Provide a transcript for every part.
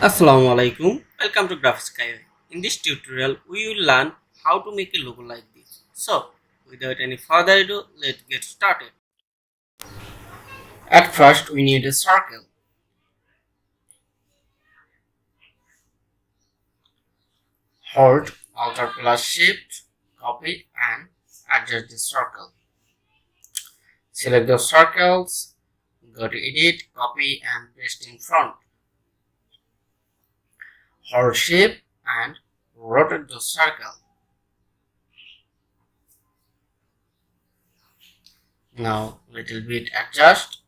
Assalamu alaikum. Welcome to Graphics Skyway. In this tutorial, we will learn how to make a logo like this. So, without any further ado, let's get started. At first, we need a circle. Hold Alt plus Shift, copy and adjust the circle. Select the circles, go to Edit, copy and paste in front. Hold Shift and rotate the circle. Now, little bit adjust.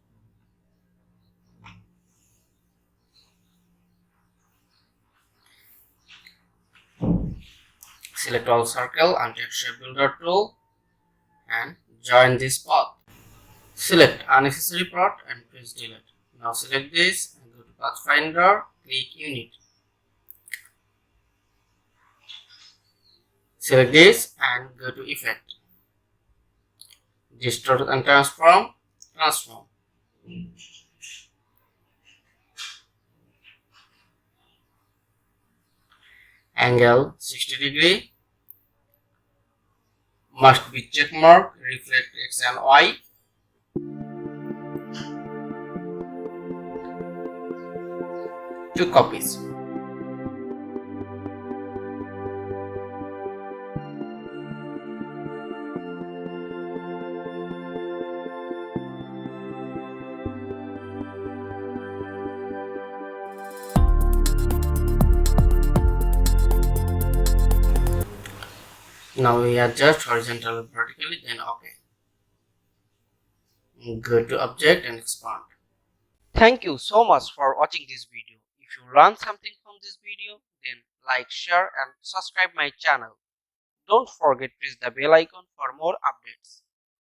Select all circle and take Shape Builder tool and join this path. Select unnecessary part and press delete. Now select this and go to Pathfinder, click Unit. Select this and go to Effect. Distort and transform. Angle 60 degree. Must be check mark, reflect X and Y. Two copies. Now we adjust horizontal and vertically, then OK. Go to Object and expand. Thank you so much for watching this video. If you learned something from this video, then like, share and subscribe my channel. Don't forget to press the bell icon for more updates.